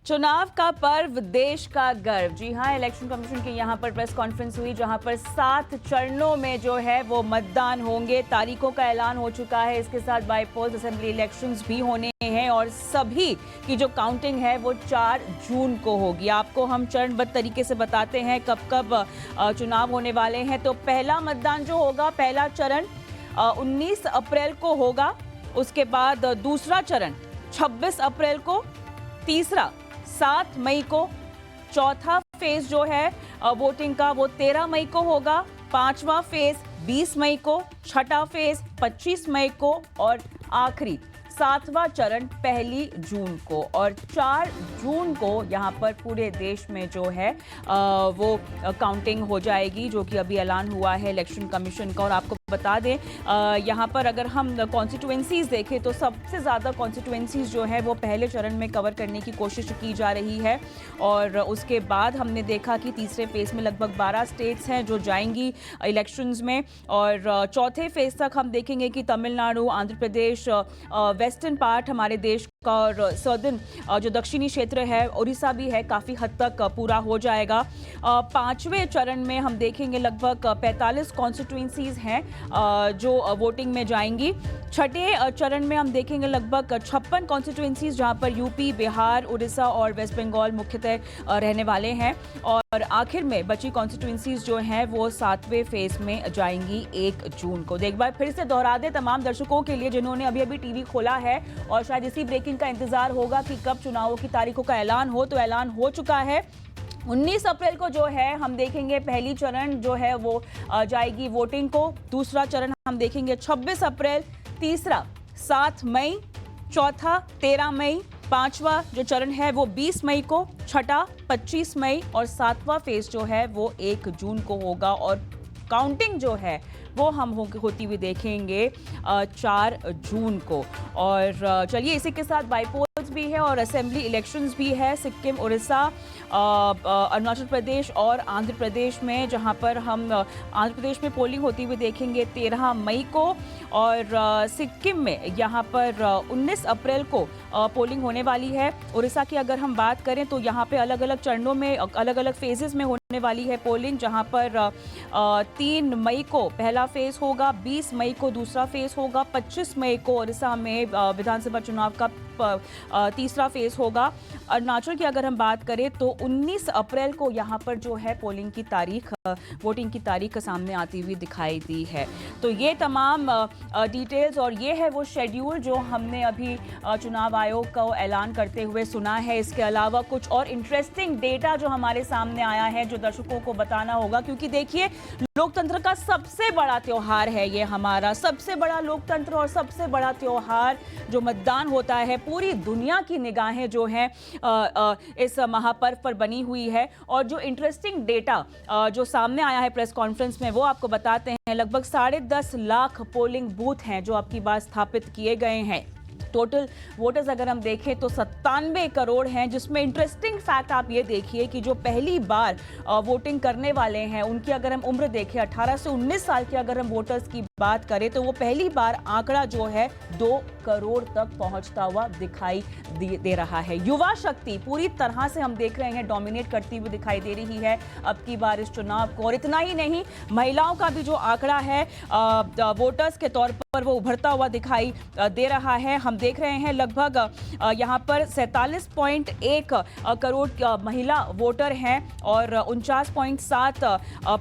चुनाव का पर्व, देश का गर्व। जी हां, इलेक्शन कमीशन की यहां पर प्रेस कॉन्फ्रेंस हुई जहां पर 7 चरणों में जो है वो मतदान होंगे। तारीखों का ऐलान हो चुका है। इसके साथ बाई पोल असेंबली इलेक्शंस भी होने हैं और सभी की जो काउंटिंग है वो 4 जून को होगी। आपको हम चरणबद्ध तरीके से बताते हैं कब कब चुनाव होने वाले हैं। तो पहला मतदान जो होगा, पहला चरण 19 अप्रैल को होगा। उसके बाद दूसरा चरण 26 अप्रैल को, तीसरा 7 मई को, चौथा फेज जो है वोटिंग का वो 13 मई को होगा, पांचवा फेज 20 मई को, छठा फेज 25 मई को और आखिरी 7वां चरण 1 जून को। और 4 जून को यहाँ पर पूरे देश में जो है वो काउंटिंग हो जाएगी, जो कि अभी ऐलान हुआ है इलेक्शन कमीशन का। और आपको बता दें, यहाँ पर अगर हम कॉन्स्टिट्यूएंसीज देखें तो सबसे ज़्यादा कॉन्स्टिट्यूएंसीज जो है वो पहले चरण में कवर करने की कोशिश की जा रही है। और उसके बाद हमने देखा कि तीसरे फेज में लगभग 12 स्टेट्स हैं जो जाएंगी इलेक्शंस में। और चौथे फेज तक हम देखेंगे कि तमिलनाडु, आंध्र प्रदेश, वेस्टर्न पार्ट हमारे देश का और सदर्न जो दक्षिणी क्षेत्र है, उड़ीसा भी है, काफ़ी हद तक पूरा हो जाएगा। पांचवें चरण में हम देखेंगे लगभग 45 कॉन्स्टिट्यूएंसीज हैं जो वोटिंग में जाएंगी। छठे चरण में हम देखेंगे लगभग 56 कॉन्स्टिट्यूएंसीज जहां पर यूपी, बिहार, उड़ीसा और वेस्ट बंगाल मुख्यतः रहने वाले हैं। और आखिर में बची कॉन्स्टिट्यूएंसीज जो हैं वो 7वें फेज में जाएंगी 1 जून को। एक बार फिर से दोहरा दें तमाम दर्शकों के लिए जिन्होंने अभी अभी टीवी खोला है और शायद इसी ब्रेकिंग का इंतजार होगा कि कब चुनावों की तारीखों का ऐलान हो, तो ऐलान हो चुका है। 19 अप्रैल को जो है हम देखेंगे पहली चरण जो है वो जाएगी वोटिंग को। दूसरा चरण हम देखेंगे 26 अप्रैल, तीसरा 7 मई, चौथा 13 मई, पांचवा जो चरण है वो 20 मई को, छठा 25 मई और 7वां फेज जो है वो 1 जून को होगा। और काउंटिंग जो है वो हम होती हुई देखेंगे 4 जून को। और चलिए, इसी के साथ बाईपोल्स भी है और असेंबली इलेक्शंस भी है सिक्किम, उड़ीसा, अरुणाचल प्रदेश और आंध्र प्रदेश में, जहां पर हम आंध्र प्रदेश में पोलिंग होती हुई देखेंगे 13 मई को। और सिक्किम में यहाँ पर 19 अप्रैल को पोलिंग होने वाली है। उड़ीसा की अगर हम बात करें तो यहाँ पे अलग अलग चरणों में, अलग अलग फेजेस में होने वाली है पोलिंग, जहाँ पर 3 मई को पहला फेज होगा, 20 मई को दूसरा फेज होगा, 25 मई को उड़ीसा में विधानसभा चुनाव का तीसरा फेज होगा। अरुणाचल की अगर हम बात करें तो 19 अप्रैल को यहाँ पर जो है पोलिंग की तारीख, वोटिंग की तारीख सामने आती हुई दिखाई दी है। तो ये तमाम डिटेल्स और ये है वो शेड्यूल जो हमने अभी चुनाव आयोग का ऐलान करते हुए सुना है। इसके अलावा कुछ और इंटरेस्टिंग डेटा जो हमारे सामने आया है जो दर्शकों को बताना होगा, क्योंकि देखिए लोकतंत्र का सबसे बड़ा त्योहार है ये, हमारा सबसे बड़ा लोकतंत्र और सबसे बड़ा त्योहार जो मतदान होता है। पूरी दुनिया की निगाहें जो हैं इस महापर्व पर बनी हुई है। और जो इंटरेस्टिंग डेटा जो सामने आया है प्रेस कॉन्फ्रेंस में वो आपको बताते हैं। लगभग 10.5 लाख पोलिंग बूथ हैं जो आपकी बात स्थापित किए गए हैं। टोटल वोटर्स अगर हम देखें तो 97 करोड़ हैं, जिसमें इंटरेस्टिंग फैक्ट आप ये देखिए कि जो पहली बार वोटिंग करने वाले हैं उनकी अगर हम उम्र देखें, 18 से 19 साल के अगर हम वोटर्स की बात करें तो वो पहली बार आंकड़ा जो है 2 करोड़ तक पहुंचता हुआ दिखाई दे रहा है। युवा शक्ति पूरी तरह से हम देख रहे हैं डोमिनेट करती हुई दिखाई दे रही है अब की बार इस चुनाव को। और इतना ही नहीं, महिलाओं का भी जो आंकड़ा है वोटर्स के तौर पर वो उभरता हुआ दिखाई दे रहा है। हम देख रहे हैं लगभग यहाँ पर 47.1 करोड़ महिला वोटर हैं और 49.7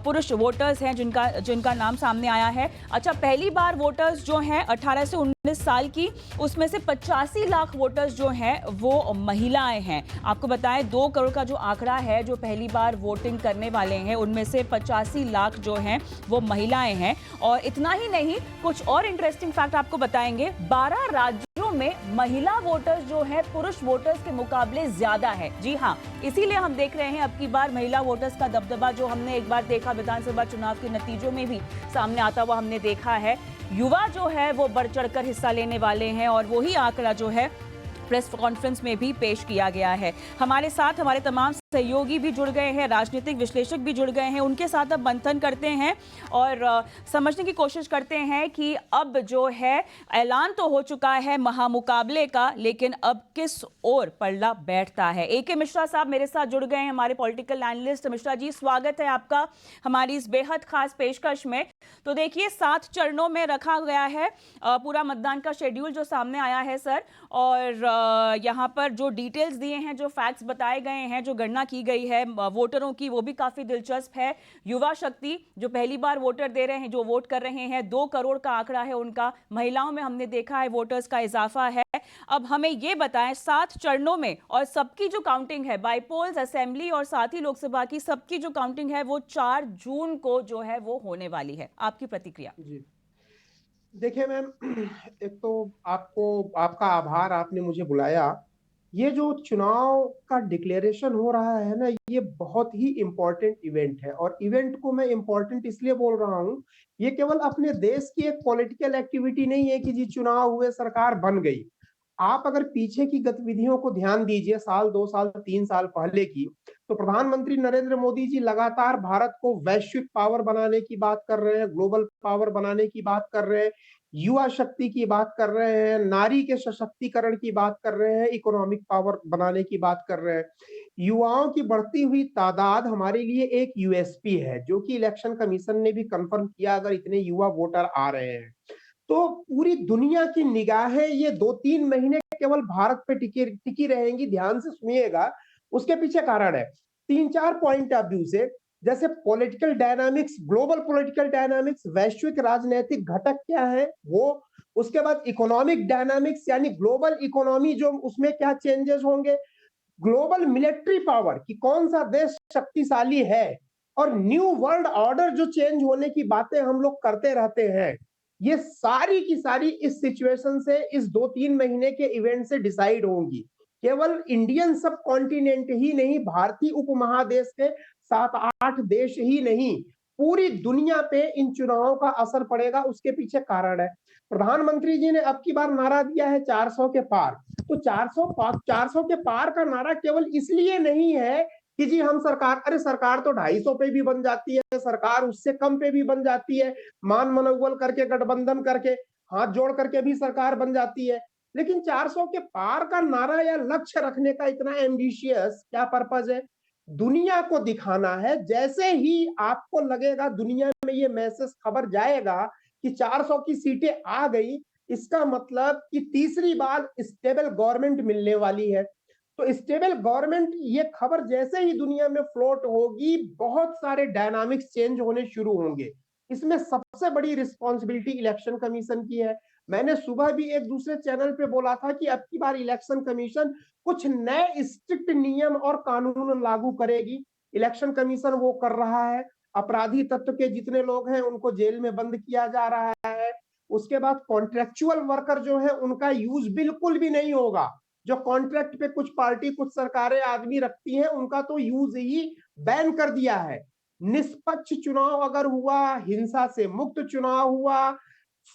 पुरुष वोटर्स हैं जिनका नाम सामने आया है। अच्छा, पहली बार वोटर्स जो हैं 18 से 19 साल की, उसमें से 85 लाख वोटर्स जो हैं वो महिलाएं हैं। आपको बताएं 2 करोड़ का जो आंकड़ा है जो पहली बार वोटिंग करने वाले हैं, उनमें से 85 लाख जो हैं वो महिलाएं हैं। और इतना ही नहीं, कुछ और इंटरेस्टिंग फैक्ट आपको बताएंगे। 12 राज्यों में महिला वोटर्स जो है पुरुष वोटर्स के मुकाबले ज्यादा है। जी हाँ, इसीलिए हम देख रहे हैं अब की बार महिला वोटर्स का दबदबा जो हमने एक बार देखा विधानसभा चुनाव के नतीजों में भी सामने आता हुआ हमने देखा है। युवा जो है वो बढ़ चढ़कर हिस्सा लेने वाले हैं और वही आंकड़ा जो है प्रेस कॉन्फ्रेंस में भी पेश किया गया है। हमारे साथ हमारे तमाम सहयोगी भी जुड़ गए हैं, राजनीतिक विश्लेषक भी जुड़ गए हैं, उनके साथ अब मंथन करते हैं और समझने की कोशिश करते हैं कि अब जो है ऐलान तो हो चुका है महामुकाबले का, लेकिन अब किस ओर पल्ला बैठता है। एके मिश्रा साहब मेरे साथ जुड़ गए हैं, हमारे पॉलिटिकल एनालिस्ट। मिश्रा जी, स्वागत है आपका हमारी इस बेहद खास पेशकश में। तो देखिए, 7 चरणों में रखा गया है पूरा मतदान का शेड्यूल जो सामने आया है सर, और यहाँ पर जो डिटेल्स दिए हैं, जो फैक्ट्स बताए गए हैं, जो गणना की गई है वोटरों की, वो भी काफी दिलचस्प है। युवा शक्ति जो पहली बार वोटर दे रहे हैं, जो वोट कर रहे हैं, 2 करोड़ का आंकड़ा है उनका। महिलाओं में हमने देखा है वोटर्स का इजाफा है। अब हमें ये बताएं, 7 चरणों में और सबकी जो काउंटिंग है, बाईपोल्स, असेंबली और साथ ही लोकसभा की, सबकी जो काउंटिंग है वो 4 जून को जो है वो होने वाली है। आपकी प्रतिक्रिया? जी देखिए मैम, एक तो आपका आभार, आपने मुझे बुलाया। ये जो चुनाव का डिक्लेरेशन हो रहा है ना, ये बहुत ही इम्पोर्टेंट इवेंट है। और इवेंट को मैं इम्पोर्टेंट इसलिए बोल रहा हूँ, ये केवल अपने देश की एक पॉलिटिकल एक्टिविटी नहीं है कि जी चुनाव हुए, सरकार बन गई। आप अगर पीछे की गतिविधियों को ध्यान दीजिए, साल 2 साल 3 साल पहले की, तो प्रधानमंत्री नरेंद्र मोदी जी लगातार भारत को वैश्विक पावर बनाने की बात कर रहे हैं, ग्लोबल पावर बनाने की बात कर रहे हैं, युवा शक्ति की बात कर रहे हैं, नारी के सशक्तिकरण की बात कर रहे हैं, इकोनॉमिक पावर बनाने की बात कर रहे हैं। युवाओं की बढ़ती हुई तादाद हमारे लिए एक यूएसपी है, जो कि इलेक्शन कमीशन ने भी कंफर्म किया। अगर इतने युवा वोटर आ रहे हैं तो पूरी दुनिया की निगाहें ये 2-3 महीने केवल भारत पे टिकी रहेंगी। ध्यान से सुनिएगा, उसके पीछे कारण है 3-4 पॉइंट ऑफ व्यू से। जैसे political dynamics, global political dynamics, वैश्विक राजनीतिक घटक क्या है वो। उसके बाद इकोनॉमिक डायनामिक्स, यानी ग्लोबल इकोनॉमी जो, उसमें क्या चेंजेस होंगे। ग्लोबल मिलिट्री पावर कि कौन सा देश शक्तिशाली है, और न्यू वर्ल्ड ऑर्डर जो चेंज होने की बातें हम लोग करते रहते हैं, ये सारी की सारी इस सिचुएशन से, इस 2-3 महीने के इवेंट से डिसाइड होंगी। केवल इंडियन सब कॉन्टिनेंट ही नहीं, भारतीय उपमहादेश के 7-8 देश ही नहीं, पूरी दुनिया पे इन चुनावों का असर पड़ेगा। उसके पीछे कारण है, प्रधानमंत्री जी ने अब की बार नारा दिया है 400 के पार। तो 400 के पार का नारा केवल इसलिए नहीं है कि जी हम सरकार, अरे सरकार तो 250 पे भी बन जाती है, सरकार उससे कम पे भी बन जाती है, मान मनौवल करके, गठबंधन करके, हाथ जोड़ करके भी सरकार बन जाती है। लेकिन 400 के पार का नारा या लक्ष्य रखने का इतना एम्बिशियस क्या पर्पज है? दुनिया को दिखाना है। जैसे ही आपको लगेगा दुनिया में ये मैसेज, खबर जाएगा कि 400 की सीटें आ गई, इसका मतलब कि तीसरी बार स्टेबल गवर्नमेंट मिलने वाली है। तो स्टेबल गवर्नमेंट, ये खबर जैसे ही दुनिया में फ्लोट होगी, बहुत सारे डायनामिक्स चेंज होने शुरू होंगे। इसमें सबसे बड़ी रिस्पॉन्सिबिलिटी इलेक्शन कमीशन की है। मैंने सुबह भी एक दूसरे चैनल पे बोला था कि अब की बार इलेक्शन कमीशन कुछ नए स्ट्रिक्ट नियम और कानून लागू करेगी। इलेक्शन कमीशन वो कर रहा है। अपराधी तत्व के जितने लोग हैं उनको जेल में बंद किया जा रहा है। उसके बाद कॉन्ट्रेक्चुअल वर्कर जो है उनका यूज बिल्कुल भी नहीं होगा। जो कॉन्ट्रैक्ट पे कुछ पार्टी, कुछ सरकारें आदमी रखती हैं, उनका तो यूज ही बैन कर दिया है। निष्पक्ष चुनाव अगर हुआ, हिंसा से मुक्त चुनाव हुआ,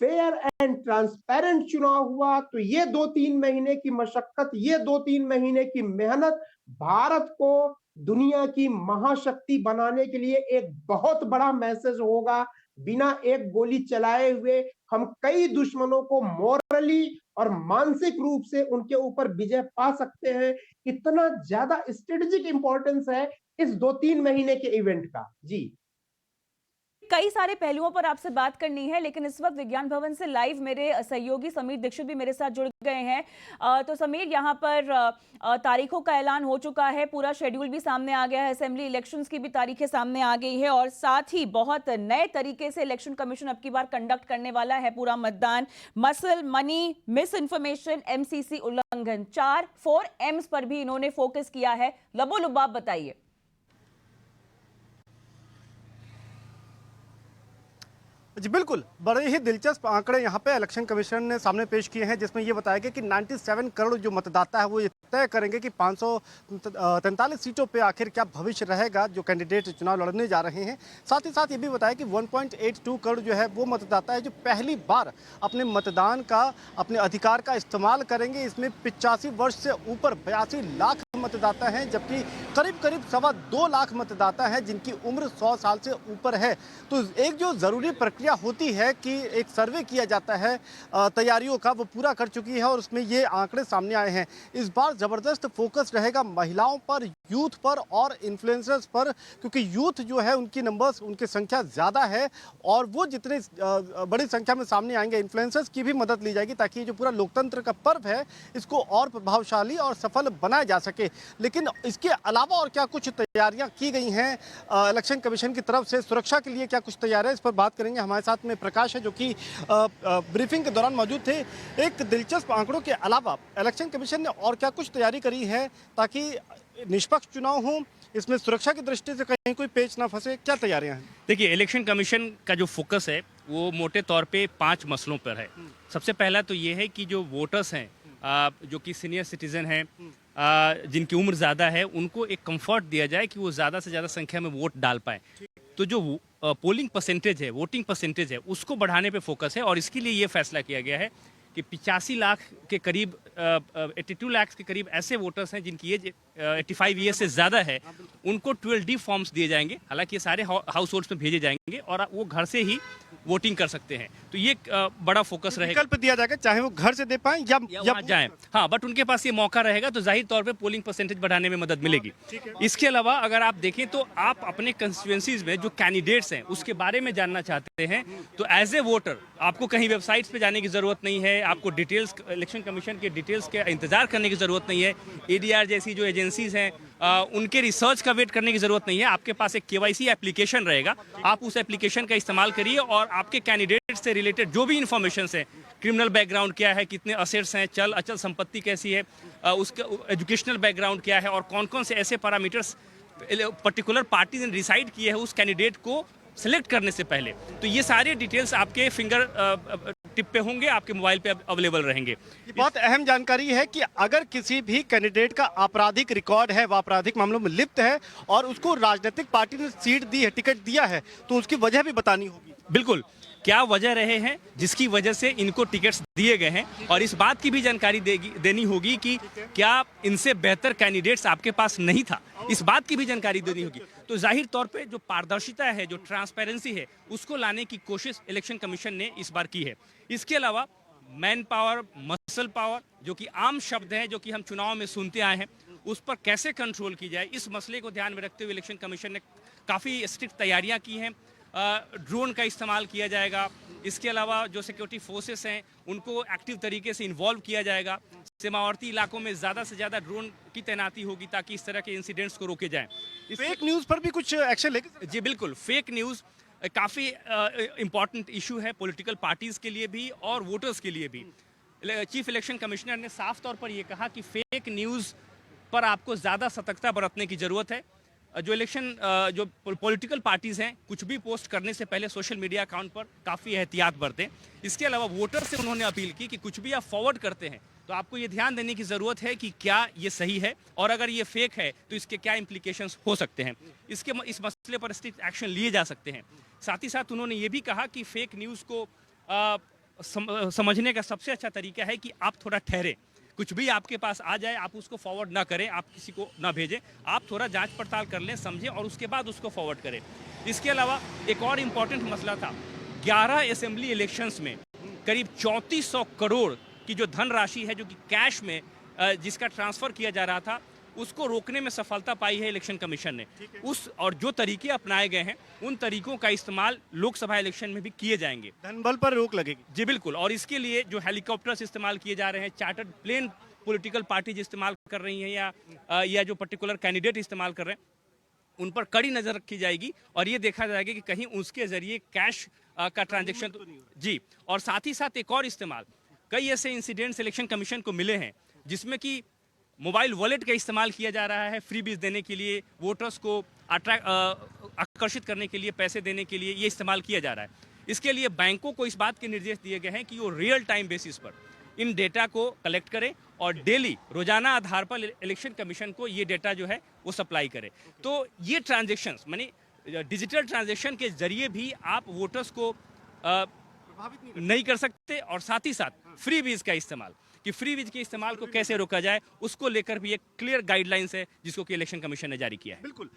फेयर एंड ट्रांसपेरेंट चुनाव हुआ, तो ये 2-3 महीने की मशक्कत, ये 2-3 महीने की मेहनत भारत को दुनिया की महाशक्ति बनाने के लिए एक बहुत बड़ा मैसेज होगा। बिना एक गोली चलाए हुए हम कई दुश्मनों को मोरली और मानसिक रूप से उनके ऊपर विजय पा सकते हैं। इतना ज्यादा स्ट्रेटेजिक इंपॉर्टेंस है इस 2-3 महीने के इवेंट का। जी, कई सारे पहलुओं पर आपसे बात करनी है, लेकिन इस वक्त विज्ञान भवन से लाइव मेरे सहयोगी समीर दीक्षित भी मेरे साथ जुड़ गए हैं। तो समीर, यहाँ पर तारीखों का ऐलान हो चुका है, पूरा शेड्यूल भी सामने आ गया है, असेंबली इलेक्शंस की भी तारीखें सामने आ गई है, और साथ ही बहुत नए तरीके से इलेक्शन कमीशन अब की बार कंडक्ट करने वाला है पूरा मतदान। Muscle, money, miss information, MCC उल्लंघन, 4 एम्स पर भी इन्होंने फोकस किया है। लबोलुबाब बताइए। जी बिल्कुल, बड़े ही दिलचस्प आंकड़े यहाँ पे इलेक्शन कमीशन ने सामने पेश किए हैं, जिसमें ये बताया गया कि 97 करोड़ जो मतदाता है वो ये तय करेंगे कि 543 सीटों पे आखिर क्या भविष्य रहेगा जो कैंडिडेट चुनाव लड़ने जा रहे हैं। साथ ही साथ ये भी बताया कि 1.82 करोड़ जो है वो मतदाता है जो पहली बार अपने मतदान का, अपने अधिकार का इस्तेमाल करेंगे। इसमें 85 वर्ष से ऊपर 82 लाख मतदाता हैं, जबकि करीब करीब 2.25 लाख मतदाता हैं जिनकी उम्र 100 साल से ऊपर है। तो एक जो ज़रूरी प्रक्रिया होती है कि एक सर्वे किया जाता है तैयारियों का, वो पूरा कर चुकी है और उसमें ये आंकड़े सामने आए हैं। इस बार ज़बरदस्त फोकस रहेगा महिलाओं पर, यूथ पर और इन्फ्लुएंसर्स पर, क्योंकि यूथ जो है उनकी नंबर्स, उनकी संख्या ज़्यादा है और वो जितने बड़ी संख्या में सामने आएंगे, इन्फ्लुएंसर्स की भी मदद ली जाएगी ताकि ये जो पूरा लोकतंत्र का पर्व है इसको और प्रभावशाली और सफल बनाया जा सके। लेकिन इसके अलावा और क्या कुछ तैयारियां की गई हैं इलेक्शन कमीशन की तरफ से, सुरक्षा के लिए क्या कुछ तैयारियां, इस पर बात करेंगे। हमारे साथ में प्रकाश है जो कि ब्रीफिंग के दौरान मौजूद थे। एक दिलचस्प आंकड़ों के अलावा इलेक्शन कमीशन ने और क्या कुछ तैयारी करी है ताकि निष्पक्ष चुनाव हो, इसमें सुरक्षा की दृष्टि से कहीं कोई पेच ना फंसे, क्या तैयारियां हैं? देखिए, इलेक्शन कमीशन का जो फोकस है वो मोटे तौर पे 5 मसलों पर है। सबसे पहला तो ये है कि जो वोटर्स हैं, जो कि सीनियर सिटीजन हैं, जिनकी उम्र ज़्यादा है, उनको एक कंफर्ट दिया जाए कि वो ज़्यादा से ज़्यादा संख्या में वोट डाल पाएँ। तो जो पोलिंग परसेंटेज है, वोटिंग परसेंटेज है, उसको बढ़ाने पे फोकस है और इसके लिए ये फैसला किया गया है कि 85 लाख के करीब 82 लाख के करीब ऐसे वोटर्स हैं जिनकी एज 85 ईयर से ज़्यादा है, उनको 12D फॉर्म्स दिए जाएंगे। हालांकि ये सारे हाउस होल्ड्स में भेजे जाएंगे और वो घर से ही वोटिंग कर सकते हैं। तो ये बड़ा फोकस रहेगा। विकल्प दिया जाएगा, चाहे वो घर से दे पाएं या वहाँ जाएं। हाँ, बट उनके पास ये मौका रहेगा तो जाहिर तौर पे पोलिंग परसेंटेज बढ़ाने में मदद मिलेगी। इसके अलावा अगर आप देखें तो आप अपने कंस्टिट्यूएंसीज में जो कैंडिडेट्स हैं उसके बारे में जानना चाहते हैं तो एज ए वोटर आपको कहीं वेबसाइट्स पे जाने की ज़रूरत नहीं है, आपको डिटेल्स, इलेक्शन कमीशन के डिटेल्स के इंतजार करने की ज़रूरत नहीं है, ADR जैसी जो एजेंसीज हैं उनके रिसर्च का वेट करने की ज़रूरत नहीं है। आपके पास एक KYC एप्लीकेशन रहेगा, आप उस एप्लीकेशन का इस्तेमाल करिए और आपके कैंडिडेट से रिलेटेड जो भी इंफॉर्मेशन है, क्रिमिनल बैकग्राउंड क्या है, कितने असेट्स हैं, चल अचल संपत्ति कैसी है, उसका एजुकेशनल बैकग्राउंड क्या है और कौन कौन से ऐसे पैरामीटर्स पर्टिकुलर पार्टी ने डिसाइड किए हैं उस कैंडिडेट को सेलेक्ट करने से पहले, तो ये सारे डिटेल्स आपके फिंगर टिप पे होंगे, आपके मोबाइल पे अवेलेबल रहेंगे। ये बहुत अहम जानकारी है कि अगर किसी भी कैंडिडेट का आपराधिक रिकॉर्ड है, वह आपराधिक मामलों में लिप्त है और उसको राजनीतिक पार्टी ने सीट दी है, टिकट दिया है, तो उसकी वजह भी बतानी होगी। बिल्कुल, क्या वजह रहे हैं जिसकी वजह से इनको टिकट्स दिए गए हैं और इस बात की भी जानकारी देनी होगी कि क्या इनसे बेहतर कैंडिडेट्स आपके पास नहीं था, इस बात की भी जानकारी देनी होगी। तो जाहिर तौर पे जो पारदर्शिता है, जो ट्रांसपेरेंसी है, उसको लाने की कोशिश इलेक्शन कमीशन ने इस बार की है। इसके अलावा मैन पावर, मसल पावर, जो कि आम शब्द हैं जो कि हम चुनाव में सुनते आए हैं, उस पर कैसे कंट्रोल की जाए, इस मसले को ध्यान में रखते हुए इलेक्शन कमीशन ने काफ़ी स्ट्रिक्ट तैयारियां की हैं। ड्रोन का इस्तेमाल किया जाएगा। इसके अलावा जो सिक्योरिटी फोर्सेस हैं उनको एक्टिव तरीके से इन्वॉल्व किया जाएगा। सीमावर्ती इलाकों में ज़्यादा से ज़्यादा ड्रोन की तैनाती होगी ताकि इस तरह के इंसिडेंट्स को रोके जाएं। फेक न्यूज़ पर भी कुछ एक्शन लेंगे? जी बिल्कुल, फेक न्यूज़ काफ़ी इम्पॉर्टेंट इशू है पॉलिटिकल पार्टीज़ के लिए भी और वोटर्स के लिए भी। चीफ इलेक्शन कमिश्नर ने साफ तौर पर यह कहा कि फेक न्यूज़ पर आपको ज़्यादा सतर्कता बरतने की ज़रूरत है। जो पॉलिटिकल पार्टीज़ हैं, कुछ भी पोस्ट करने से पहले सोशल मीडिया अकाउंट पर काफ़ी एहतियात बरतें। इसके अलावा वोटर से उन्होंने अपील की कि कुछ भी आप फॉरवर्ड करते हैं तो आपको ये ध्यान देने की ज़रूरत है कि क्या ये सही है और अगर ये फेक है तो इसके क्या इम्प्लीकेशंस हो सकते हैं। इस मसले पर स्ट्रिक्ट एक्शन लिए जा सकते हैं। साथ ही साथ उन्होंने ये भी कहा कि फेक न्यूज़ को समझने का सबसे अच्छा तरीका है कि आप थोड़ा ठहरें। कुछ भी आपके पास आ जाए आप उसको फॉरवर्ड ना करें, आप किसी को ना भेजें, आप थोड़ा जांच पड़ताल कर लें, समझें और उसके बाद उसको फॉरवर्ड करें। इसके अलावा एक और इम्पॉर्टेंट मसला था, 11 असेंबली इलेक्शंस में करीब 3400 करोड़ की जो धनराशि है जो कि कैश में जिसका ट्रांसफ़र किया जा रहा था, उसको रोकने में सफलता पाई है इलेक्शन कमीशन ने। उस और जो तरीके अपनाए गए हैं उन तरीकों का इस्तेमाल लोकसभा इलेक्शन में भी किए जाएंगे। धनबल पर रोक लगेगी? जी बिल्कुल, और इसके लिए जो हेलीकॉप्टर्स इस्तेमाल किए जा रहे हैं, चार्टर्ड प्लेन पॉलिटिकल पार्टीज इस्तेमाल कर रही हैं या जो पर्टिकुलर कैंडिडेट इस्तेमाल कर रहे हैं, उन पर कड़ी नज़र रखी जाएगी और ये देखा जाएगा कि कहीं उसके ज़रिए कैश का ट्रांजेक्शन जी। और साथ ही साथ एक और इस्तेमाल, कई ऐसे इंसिडेंट्स इलेक्शन कमीशन को मिले हैं जिसमें कि मोबाइल वॉलेट का इस्तेमाल किया जा रहा है फ्रीबीज देने के लिए, वोटर्स को आकर्षित करने के लिए, पैसे देने के लिए ये इस्तेमाल किया जा रहा है। इसके लिए बैंकों को इस बात के निर्देश दिए गए हैं कि वो रियल टाइम बेसिस पर इन डेटा को कलेक्ट करें और डेली रोजाना आधार पर इलेक्शन कमीशन को ये डेटा जो है वो सप्लाई करे। तो ये ट्रांजेक्शन्स मानी डिजिटल ट्रांजेक्शन के जरिए भी आप वोटर्स को प्रभावित नहीं कर सकते, और साथ ही साथ फ्री बीज का इस्तेमाल, कि फ्री बीज के इस्तेमाल को कैसे रोका जाए, उसको लेकर भी एक क्लियर गाइडलाइंस है जिसको कि इलेक्शन कमीशन ने जारी किया है। बिल्कुल।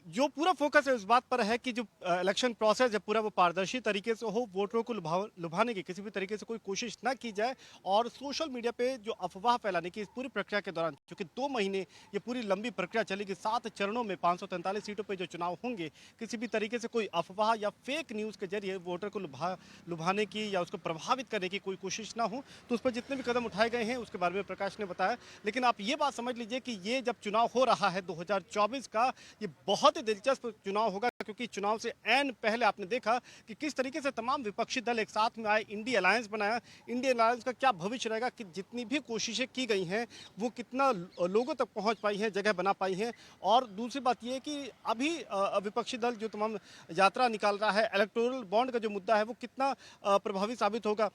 जो पूरा फोकस है उस बात पर है कि जो इलेक्शन प्रोसेस है पूरा वो पारदर्शी तरीके से हो, वोटरों को लुभाने की किसी भी तरीके से कोई कोशिश ना की जाए, और सोशल मीडिया पे जो अफवाह फैलाने की इस पूरी प्रक्रिया के दौरान, क्योंकि 2 महीने ये पूरी लंबी प्रक्रिया चलेगी, 7 चरणों में 543 सीटों पे जो चुनाव होंगे, किसी भी तरीके से कोई अफवाह या फेक न्यूज़ के जरिए वोटर को लुभाने की या उसको प्रभावित करने की कोई कोशिश ना हो, तो उस पर जितने भी कदम उठाए गए हैं उसके बारे में प्रकाश ने बताया। लेकिन आप ये बात समझ लीजिए कि ये जब चुनाव हो रहा है 2024 का, ये बहुत ही दिलचस्प चुनाव होगा, क्योंकि चुनाव से ऐन पहले आपने देखा कि किस तरीके से तमाम विपक्षी दल एक साथ में आए, इंडिया अलायंस बनाया। इंडिया अलायंस का क्या भविष्य रहेगा, कि जितनी भी कोशिशें की गई हैं वो कितना लोगों तक पहुंच पाई हैं, जगह बना पाई हैं। और दूसरी बात ये है कि अभी विपक्षी दल जो तमाम यात्रा निकाल रहा है, इलेक्टोरल बॉन्ड का जो मुद्दा है वो कितना प्रभावी साबित होगा।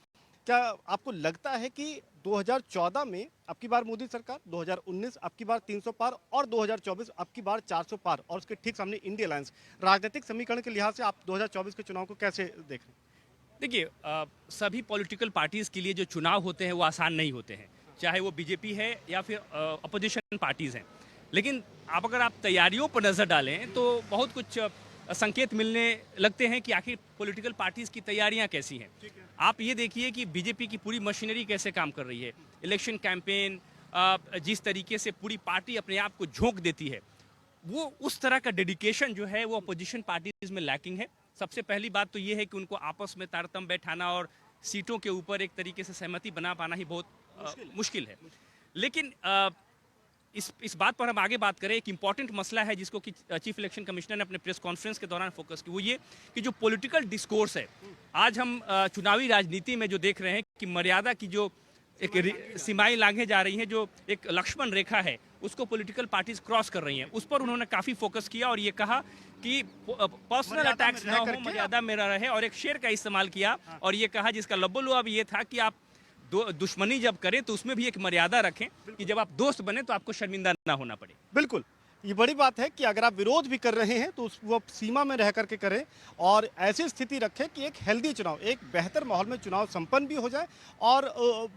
क्या आपको लगता है कि 2014 में आपकी बार मोदी सरकार, 2019 आपकी बार 300 पार, और 2024 आपकी बार 400 पार, और उसके ठीक सामने इंडिया अलायंस, राजनीतिक समीकरण के लिहाज से आप 2024 के चुनाव को कैसे देख रहे हैं? देखिए, सभी पॉलिटिकल पार्टीज के लिए जो चुनाव होते हैं वो आसान नहीं होते हैं, चाहे वो बीजेपी है या फिर अपोजिशन पार्टीज हैं। लेकिन अगर आप तैयारियों पर नज़र डालें तो बहुत कुछ संकेत मिलने लगते हैं कि आखिर पॉलिटिकल पार्टीज की तैयारियां कैसी हैं। आप ये देखिए कि बीजेपी की पूरी मशीनरी कैसे काम कर रही है। इलेक्शन कैंपेन, जिस तरीके से पूरी पार्टी अपने आप को झोंक देती है, वो उस तरह का डेडिकेशन जो है वो अपोजिशन पार्टीज में लैकिंग है। सबसे पहली बात तो ये है कि उनको आपस में तारतम्य बैठाना और सीटों के ऊपर एक तरीके से सहमति बना पाना ही बहुत मुश्किल है। लेकिन इस बात पर हम आगे बात करें, एक इंपॉर्टेंट मसला है जिसको कि चीफ इलेक्शन कमिश्नर ने अपने प्रेस कॉन्फ्रेंस के दौरान फोकस की, वो ये कि जो पॉलिटिकल डिस्कोर्स है, आज हम चुनावी राजनीति में जो देख रहे हैं कि मर्यादा की जो एक सीमाएं लांघे जा रही हैं, जो एक लक्ष्मण रेखा है उसको पॉलिटिकल पार्टीज क्रॉस कर रही हैं, उस पर उन्होंने काफ़ी फोकस किया और ये कहा कि पर्सनल अटैक्स ना हो, मर्यादा में रहे, और एक शेर का इस्तेमाल किया और ये कहा, जिसका लबोलुआब ये था कि आप दुश्मनी जब करें तो उसमें भी एक मर्यादा रखें, कि जब आप दोस्त बने तो आपको शर्मिंदा ना होना पड़े। बिल्कुल, ये बड़ी बात है कि अगर आप विरोध भी कर रहे हैं तो वो सीमा में रह करके करें, और ऐसी स्थिति रखें कि एक हेल्दी चुनाव, एक बेहतर माहौल में चुनाव संपन्न भी हो जाए, और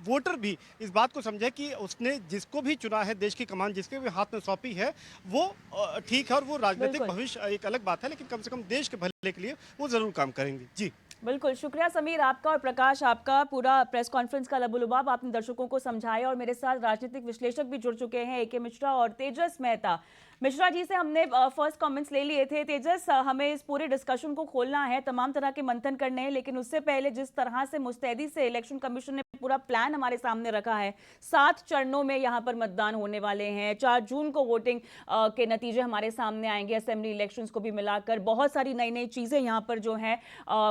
वोटर भी इस बात को समझे कि उसने जिसको भी चुना है, देश की कमान जिसके भी हाथ में सौंपी है, वो ठीक है, और वो राजनीतिक भविष्य एक अलग बात है, लेकिन कम से कम देश के भले के लिए वो जरूर काम करेंगे। जी बिल्कुल, शुक्रिया समीर आपका और प्रकाश आपका। पूरा प्रेस कॉन्फ्रेंस का लबोलुबाब आपने दर्शकों को समझाया, और मेरे साथ राजनीतिक विश्लेषक भी जुड़ चुके हैं, AK मिश्रा और तेजस मेहता। मिश्रा जी से हमने फर्स्ट कमेंट्स ले लिए थे। तेजस, हमें इस पूरे डिस्कशन को खोलना है, तमाम तरह के मंथन करने हैं, लेकिन उससे पहले जिस तरह से मुस्तैदी से इलेक्शन कमीशन ने पूरा प्लान हमारे सामने रखा है, 7 चरणों में यहाँ पर मतदान होने वाले हैं, 4 जून को वोटिंग के नतीजे हमारे सामने आएंगे, असेंबली इलेक्शंस को भी मिलाकर बहुत सारी नई नई चीज़ें यहाँ पर जो हैं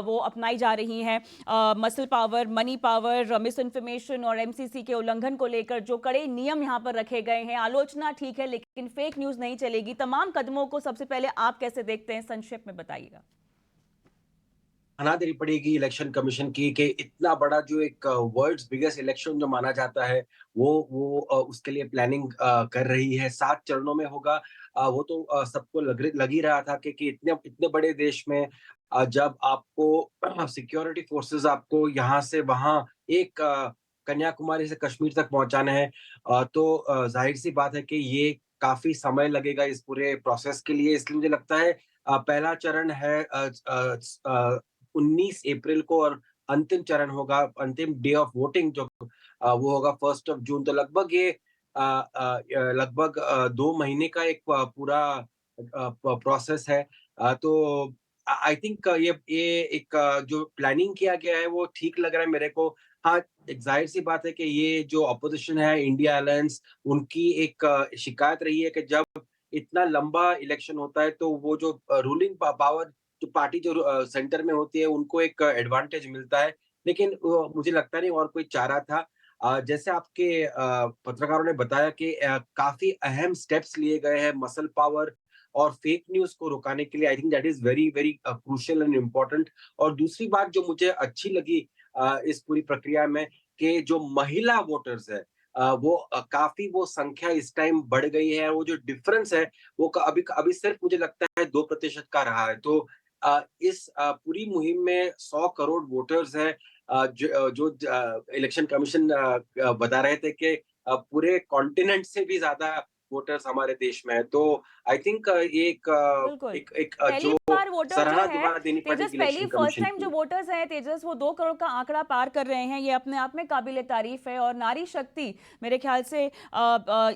वो अपनाई जा रही हैं। Muscle power, money power, miss information और MCC के उल्लंघन को लेकर जो कड़े नियम यहाँ पर रखे गए हैं, आलोचना ठीक है लेकिन फेक न्यूज़ नहीं चलेगी। तमाम कदमों को सबसे पहले आप कैसे देखते हैं, संक्षेप में बताइएगा। बना देनी पड़ेगी इलेक्शन कमीशन की कि इतना बड़ा जो एक वर्ल्ड्स बिगेस्ट इलेक्शन जो माना जाता है, वो उसके लिए प्लानिंग कर रही है। 7 चरणों में होगा। वो तो सबको लग ही रहा था कि इतने इतने बड़े देश में जब आपको सिक्योरिटी फोर्सेस आपको यहाँ से वहाँ एक कन्याकुमारी से कश्मीर तक पहुंचाना है, तो जाहिर सी बात है कि ये काफी समय लगेगा इस पूरे प्रोसेस के लिए। इसलिए मुझे लगता है पहला चरण है 19 अप्रैल को, और अंतिम चरण होगा, अंतिम डे ऑफ वोटिंग जो वो होगा 1 जून। तो लगभग ये लगभग 2 महीने का एक पूरा प्रोसेस है। तो आई थिंक ये एक जो प्लानिंग किया गया है वो ठीक लग रहा है मेरे को। हाँ, एक जाहिर सी बात है कि ये जो अपोजिशन है, इंडिया अलायंस, उनकी एक शिकायत रही है कि जब इतना लंबा इलेक्शन होता है तो वो जो रूलिंग पावर जो पार्टी जो सेंटर में होती है उनको एक एडवांटेज मिलता है। लेकिन मुझे लगता नहीं और कोई चारा था। जैसे आपके पत्रकारों ने बताया कि काफी अहम स्टेप्स लिए गए हैं मसल पावर और फेक न्यूज को रुकाने के लिए। I think that is very very crucial and important. और दूसरी बात जो मुझे अच्छी लगी इस पूरी प्रक्रिया में, कि जो महिला वोटर्स है वो काफी वो संख्या इस टाइम बढ़ गई है। वो जो डिफरेंस है वो अभी अभी सिर्फ मुझे लगता है 2% का रहा है। तो इस पूरी मुहिम में 100 करोड़ वोटर्स हैं, जो इलेक्शन कमीशन बता रहे थे कि पूरे कॉन्टिनेंट से भी ज़्यादा वोटर्स हमारे देश में है। तो आई थिंक ये बिल्कुल। एक एक पहली जो बार वोटर जो सराहना है दोबारा देनी तेजस, पड़ेगी पहली इलेक्शन फर्स्ट कमीशन टाइम जो को। वोटर्स हैं तेजस, वो 2 करोड़ का आंकड़ा पार कर रहे हैं, ये अपने आप में काबिले तारीफ है। और नारी शक्ति मेरे ख्याल से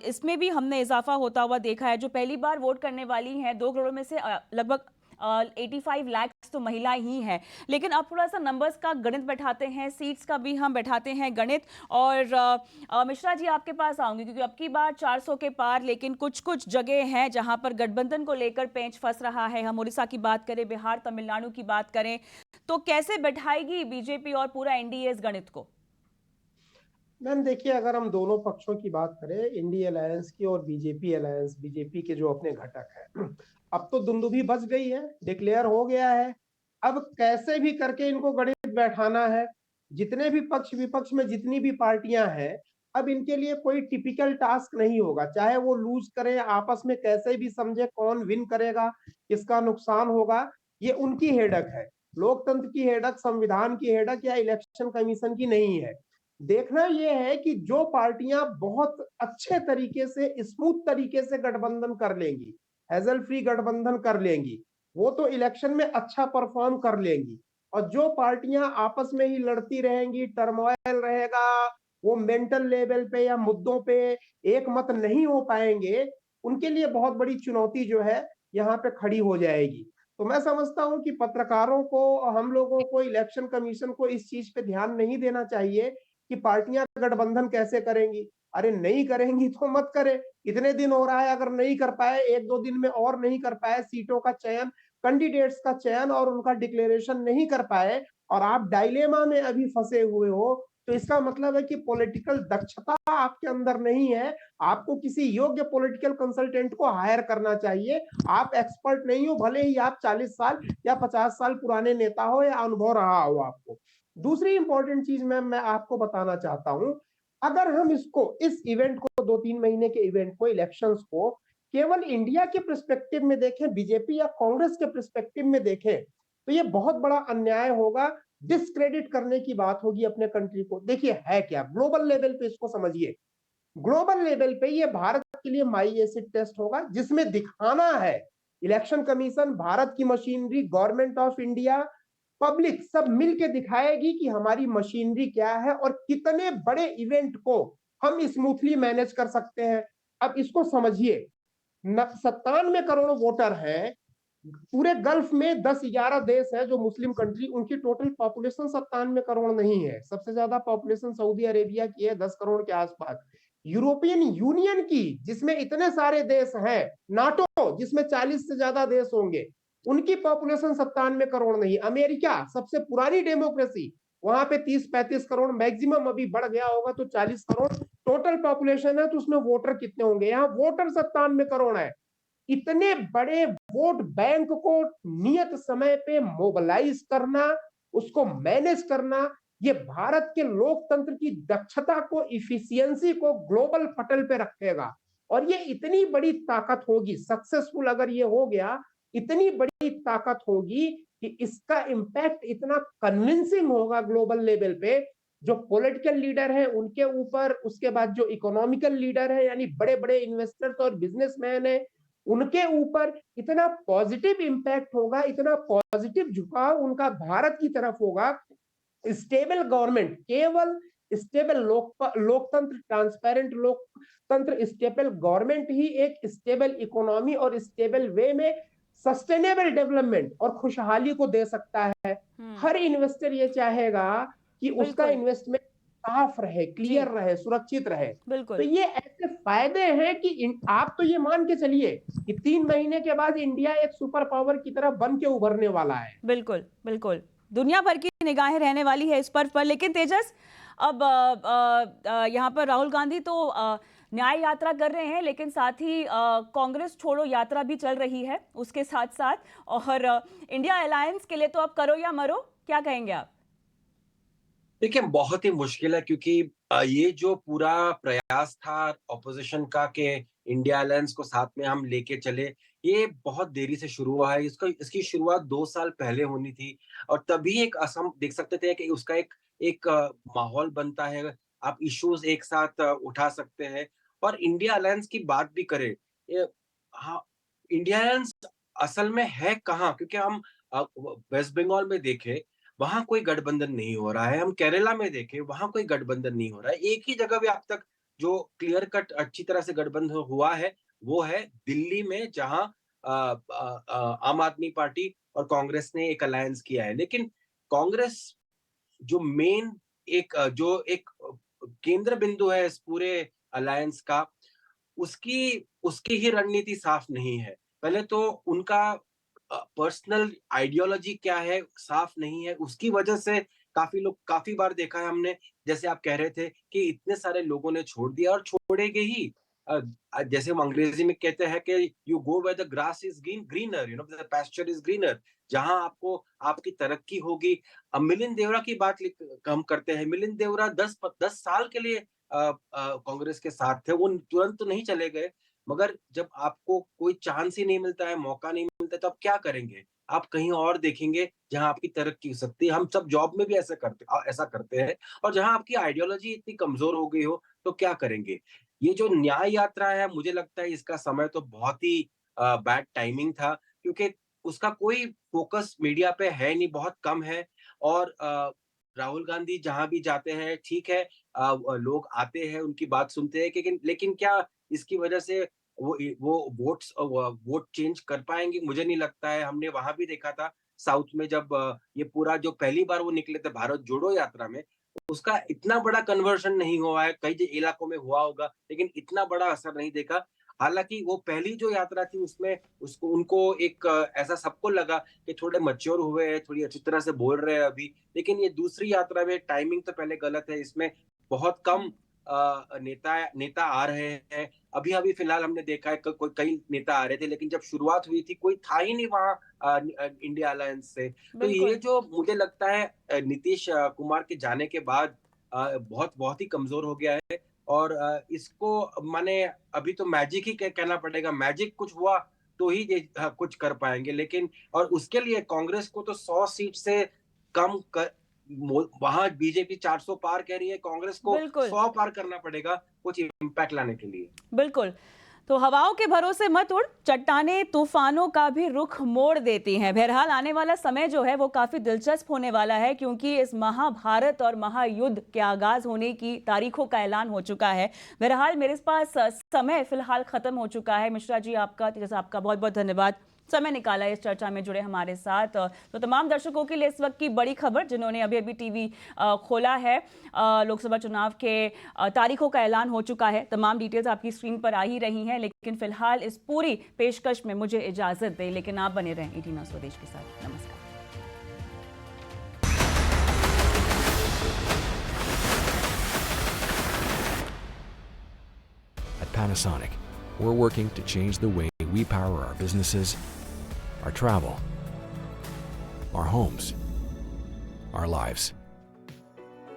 इसमें भी हमने इजाफा होता हुआ देखा है। जो पहली बार वोट करने वाली हैं 2 करोड़ में से लगभग 85 लाख तो महिला ही हैं। लेकिन अब थोड़ा सा नंबर्स का गणित बैठाते हैं, सीट्स का भी हम बैठाते हैं गणित। और मिश्रा जी आपके पास आऊंगी, क्योंकि अब की बार 400 के पार, लेकिन कुछ कुछ जगह हैं जहां पर गठबंधन को लेकर पेंच फंस रहा है। हम उड़ीसा की बात करें, बिहार, तमिलनाडु की बात करें, तो कैसे बैठाएगी बीजेपी और पूरा एनडीए इस गणित को? मैम देखिए, अगर हम दोनों पक्षों की बात करें, इंडी अलायंस की और बीजेपी अलायंस, बीजेपी के जो अपने घटक है, अब तो दुंदुभी बच गई है, डिक्लेयर हो गया है। अब कैसे भी करके इनको गणित बैठाना है। जितने भी पक्ष विपक्ष में जितनी भी पार्टियां हैं, अब इनके लिए कोई टिपिकल टास्क नहीं होगा। चाहे वो लूज करें, आपस में कैसे भी समझे कौन विन करेगा, किसका नुकसान होगा, ये उनकी हेडक है। लोकतंत्र की हेडक, संविधान की हेडक या इलेक्शन कमीशन की नहीं है। देखना यह है कि जो पार्टियां बहुत अच्छे तरीके से, स्मूथ तरीके से गठबंधन कर लेंगी, हैजल फ्री गठबंधन कर लेंगी, वो तो इलेक्शन में अच्छा परफॉर्म कर लेंगी। और जो पार्टियां आपस में ही लड़ती रहेंगी, टर्मोइल रहेगा, वो मेंटल लेवल पे या मुद्दों पे एक मत नहीं हो पाएंगे, उनके लिए बहुत बड़ी चुनौती जो है यहाँ पे खड़ी हो जाएगी। तो मैं समझता हूं कि पत्रकारों को, हम लोगों को, इलेक्शन कमीशन को इस चीज पे ध्यान नहीं देना चाहिए कि पार्टियां गठबंधन कैसे करेंगी। अरे नहीं करेंगी तो मत करे, इतने दिन हो रहा है, अगर नहीं कर पाए, 1-2 दिन में और नहीं कर पाए सीटों का चयन, कैंडिडेट्स का चयन और उनका डिक्लेरेशन नहीं कर पाए, और आप डायलेमा में अभी फंसे हुए हो, तो इसका मतलब है कि पॉलिटिकल दक्षता आपके अंदर नहीं है। आपको किसी योग्य पॉलिटिकल कंसल्टेंट को हायर करना चाहिए। आप एक्सपर्ट नहीं हो, भले ही आप 40 साल या 50 साल पुराने नेता हो या अनुभव रहा हो आपको। दूसरी इंपॉर्टेंट चीज मैं आपको बताना चाहता हूं, अगर हम इस इवेंट को, 2-3 महीने के इवेंट को, इलेक्शंस को केवल इंडिया के पर्सपेक्टिव में देखें, बीजेपी या कांग्रेस के पर्सपेक्टिव में देखें, तो ये बहुत बड़ा अन्याय होगा, डिस्क्रेडिट करने की बात होगी अपने कंट्री को। देखिए है क्या, ग्लोबल लेवल पे इसको समझिए। ग्लोबल लेवल पे ये भारत के लिए माई एसिड टेस्ट होगा, जिसमें दिखाना है इलेक्शन कमीशन, भारत की machinery, government of India, public सब मिलके दिखाएगी कि हमारी मशीनरी क्या है और कितने बड़े इवेंट को हम स्मूथली मैनेज कर सकते हैं। अब इसको समझिए, 97 करोड़ वोटर हैं। पूरे गल्फ में 10-11 देश है जो मुस्लिम कंट्री, उनकी टोटल पॉपुलेशन 97 करोड़ नहीं है। सबसे ज्यादा पॉपुलेशन सऊदी अरेबिया की है, 10 करोड़ के आसपास। यूरोपियन यूनियन की, जिसमें इतने सारे देश हैं, नाटो जिसमें 40 से ज्यादा देश होंगे, उनकी पॉपुलेशन 97 करोड़ नहीं। अमेरिका सबसे पुरानी डेमोक्रेसी, वहां पे 30-35 करोड़ मैक्सिमम, अभी बढ़ गया होगा तो 40 करोड़ टोटल पॉपुलेशन है। तो उसमें वोटर कितने होंगे? यहाँ वोटर 97 करोड़ है। इतने बड़े वोट बैंक को नियत समय पे मोबिलाइज करना, उसको मैनेज करना, ये भारत के लोकतंत्र की दक्षता को, इफिशियंसी को ग्लोबल पटल पे रखेगा। और ये इतनी बड़ी ताकत होगी, सक्सेसफुल अगर ये हो गया, इतनी बड़ी ताकत होगी कि इसका इम्पैक्ट इतना कन्विंसिंग होगा ग्लोबल लेवल पे, जो पॉलिटिकल लीडर है उनके ऊपर, उसके बाद जो इकोनॉमिकल लीडर है यानी बड़े बड़े इन्वेस्टर्स और बिजनेसमैन है, उनके ऊपर इतना पॉजिटिव इंपैक्ट होगा, इतना पॉजिटिव झुकाव उनका भारत की तरफ होगा। स्टेबल गवर्नमेंट, केवल स्टेबल लोकतंत्र, ट्रांसपेरेंट लोकतंत्र, स्टेबल गवर्नमेंट ही एक स्टेबल इकोनॉमी और स्टेबल वे में सस्टेनेबल डेवलपमेंट और खुशहाली को दे सकता है। हर इन्वेस्टर ये चाहेगा कि उसका इन्वेस्टमेंट साफ रहे, क्लियर रहे, सुरक्षित रहे। तो ये ऐसे फायदे हैं कि आप तो ये मान के चलिए कि 3 महीने के बाद इंडिया एक सुपर पावर की तरह बन के उभरने वाला है। बिल्कुल बिल्कुल, दुनिया भर की निगाहें रहने वाली है इस पर्व पर। लेकिन तेजस, अब यहाँ पर राहुल गांधी तो न्याय यात्रा कर रहे हैं, लेकिन साथ ही कांग्रेस छोड़ो यात्रा भी चल रही है उसके साथ साथ। और इंडिया अलायंस के लिए तो अब करो या मरो, क्या कहेंगे आप? देखिए, बहुत ही मुश्किल है, क्योंकि ये जो पूरा प्रयास था ऑपोजिशन का कि इंडिया अलायंस को साथ में हम लेके चले, ये बहुत देरी से शुरू हुआ है। इसकी शुरुआत 2 साल पहले होनी थी और तभी एक असम देख सकते थे कि उसका एक माहौल बनता है। आप इश्यूज एक साथ उठा सकते हैं और इंडिया अलायंस की बात भी करें। ये हाँ, इंडिया अलायंस असल में है कहाँ? क्योंकि हम वेस्ट बंगाल में देखें, वहाँ कोई गठबंधन नहीं हो रहा है। हम केरला में देखें, वहाँ कोई गठबंधन नहीं हो रहा है। एक ही जगह पे अब तक जो क्लियर कट अच्छी तरह से गठबंधन हुआ है, वो है दिल्ली में, जहाँ आम आदमी पार्टी और कांग्रेस ने एक अलायंस किया है। लेकिन कांग्रेस जो मेन जो एक केंद्र बिंदु है इस पूरे अलायंस का, उसकी उसकी ही रणनीति साफ नहीं है। पहले तो उनका पर्सनल आइडियोलॉजी क्या है साफ नहीं है, उसकी वजह से काफी बार देखा है हमने, जैसे आप कह रहे थे कि इतने सारे लोगों ने छोड़ दिया और छोड़ेंगे ही। जैसे हम अंग्रेजी में कहते हैं कि you go where the grass is greener, the pasture is greener, जहां आपको आपकी तरक्की होगी। अब मिलिंद देवरा की बात हम करते हैं। मिलिंद देवरा 10 साल के लिए कांग्रेस के साथ थे। वो तुरंत तो नहीं चले गए, मगर जब आपको कोई चांस ही नहीं मिलता है, मौका नहीं मिलता है, तो आप क्या करेंगे? आप कहीं और देखेंगे जहां आपकी तरक्की हो सकती है। हम सब जॉब में भी ऐसा करते हैं। और जहां आपकी आइडियोलॉजी इतनी कमजोर हो गई हो, तो क्या करेंगे? ये जो न्याय यात्रा है, मुझे लगता है इसका समय तो बहुत ही बैड टाइमिंग था, क्योंकि उसका कोई फोकस मीडिया पे है नहीं, बहुत कम है। और राहुल गांधी जहां भी जाते हैं, ठीक है, लोग आते हैं, उनकी बात सुनते हैं, लेकिन क्या इसकी वजह से वो वोट चेंज कर पाएंगे? मुझे नहीं लगता है। हमने वहां भी देखा था साउथ में, जब ये पूरा जो पहली बार वो निकले थे भारत जोड़ो यात्रा में, उसका इतना बड़ा कन्वर्शन नहीं हुआ है। कई इलाकों में हुआ होगा, लेकिन इतना बड़ा असर नहीं देखा। हालांकि वो पहली जो यात्रा थी, उसमें उसको उनको एक ऐसा सबको लगा कि थोड़े मैच्योर हुए हैं, थोड़ी अच्छी तरह से बोल रहे हैं अभी। लेकिन ये दूसरी यात्रा में टाइमिंग तो पहले गलत है। इसमें बहुत कम नेता आ रहे हैं। अभी अभी फिलहाल हमने देखा है कई नेता आ रहे थे, लेकिन जब शुरुआत हुई थी कोई था ही नहीं वहां इंडिया अलायंस से। तो ये बिल्कुल। जो मुझे लगता है नीतीश कुमार के जाने के बाद बहुत बहुत ही कमजोर हो गया है। और इसको माने अभी तो मैजिक ही कहना पड़ेगा। मैजिक कुछ हुआ तो ही ये कुछ कर पाएंगे। लेकिन और उसके लिए कांग्रेस को तो 100 सीट से कम कर, वहां बीजेपी 400 पार कह रही है, कांग्रेस को बिल्कुल। 100 पार करना पड़ेगा कुछ इम्पैक्ट लाने के लिए। बिल्कुल। तो हवाओं के भरोसे मत उड़, चट्टानें तूफानों का भी रुख मोड़ देती हैं। बहरहाल आने वाला समय जो है वो काफी दिलचस्प होने वाला है, क्योंकि इस महाभारत और महायुद्ध के आगाज होने की तारीखों का ऐलान हो चुका है। बहरहाल मेरे पास समय फिलहाल खत्म हो चुका है। मिश्रा जी, आपका जैसा आपका बहुत बहुत धन्यवाद, समय निकाला इस चर्चा में जुड़े हमारे साथ। तो तमाम दर्शकों के लिए इस वक्त की बड़ी खबर, जिन्होंने अभी अभी टीवी खोला है, लोकसभा चुनाव के तारीखों का ऐलान हो चुका है। तमाम डिटेल्स आपकी स्क्रीन पर आ ही रही हैं, लेकिन फिलहाल इस पूरी पेशकश में मुझे इजाजत दें। लेकिन आप बने रहें ET9 स्वदेश के साथ। नमस्कार। At Panasonic, we're working to change the way we power our businesses, our travel, our homes, our lives.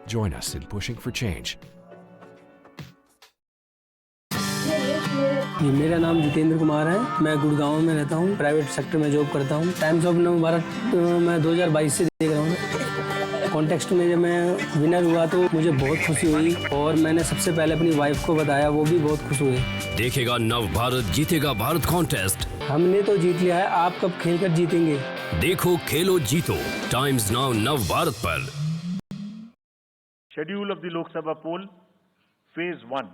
Join us in pushing for change. जी, मेरा नाम जितेंद्र कुमार है। मैं गुड़गांव में रहता हूँ, प्राइवेट सेक्टर में जॉब करता हूँ। टाइम्स ऑफ नव भारत मैं 2022 से देख रहा हूँ। कॉन्टेक्स्ट में जब मैं विनर हुआ तो मुझे बहुत खुशी हुई, और मैंने सबसे पहले अपनी वाइफ को बताया, वो भी बहुत खुश हुए। देखेगा नव भारत जीतेगा भारत कॉन्टेस्ट। हमने तो जीत लिया है, आप कब खेलकर जीतेंगे? देखो खेलो जीतो टाइम्स नाउ नव भारत पर। Schedule of the Lok Sabha poll, phase 1.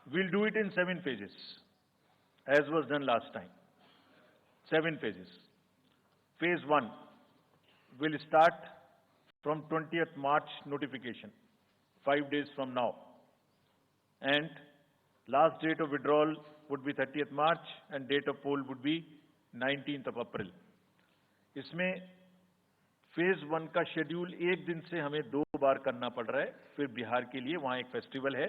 We'll do it in 7 phases, as was done last time. 7 phases. Phase 1 will start from 20th March notification, 5 days from now. And last date of withdrawal would be 30th March and date of poll would be 19th of April. इसमें phase 1 का schedule एक दिन से हमें 2 बार करना पड़ रहा है। फिर बिहार के लिए वहां एक फेस्टिवल है,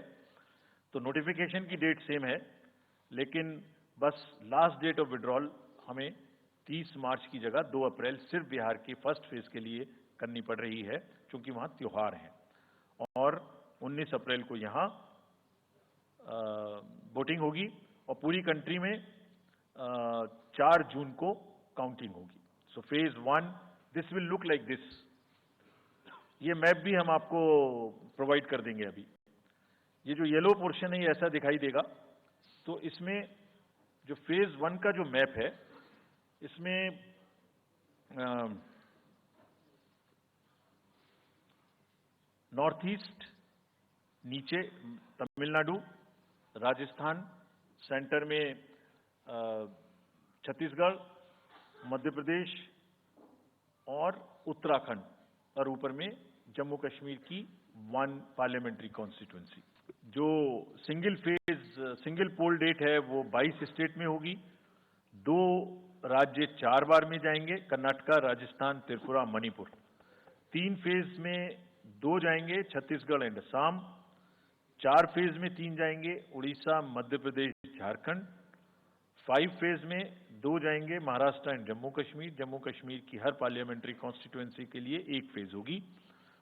तो नोटिफिकेशन की डेट सेम है, लेकिन बस लास्ट डेट ऑफ विड्रॉल हमें 30 मार्च की जगह 2 अप्रैल सिर्फ बिहार की फर्स्ट फेज के लिए करनी पड़ रही है, क्योंकि वहां त्योहार है। और 19 अप्रैल को यहां वोटिंग होगी, और पूरी कंट्री में 4 जून को काउंटिंग होगी। So phase 1 this will look like this. ये मैप भी हम आपको प्रोवाइड कर देंगे। अभी ये जो येलो पोर्शन है ये ऐसा दिखाई देगा। तो इसमें जो फेज 1 का जो मैप है इसमें नॉर्थ ईस्ट, नीचे तमिलनाडु, राजस्थान, सेंटर में छत्तीसगढ़, मध्य प्रदेश और उत्तराखंड, और ऊपर में जम्मू कश्मीर की 1 पार्लियामेंट्री कॉन्स्टिट्यूंसी। जो सिंगल पोल डेट है वो 22 स्टेट में होगी। 2 राज्य 4 बार में जाएंगे, कर्नाटका, राजस्थान, त्रिपुरा, मणिपुर। 3 फेज में 2 जाएंगे, छत्तीसगढ़ एंड असम। 4 फेज में 3 जाएंगे, उड़ीसा, मध्य प्रदेश, झारखंड। 5 फेज में 2 जाएंगे, महाराष्ट्र एंड जम्मू कश्मीर। जम्मू कश्मीर की हर पार्लियामेंट्री कॉन्स्टिट्यूंसी के लिए 1 फेज होगी।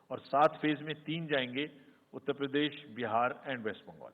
और 7 फेज में 3 जाएंगे, उत्तर प्रदेश, बिहार एंड वेस्ट बंगाल।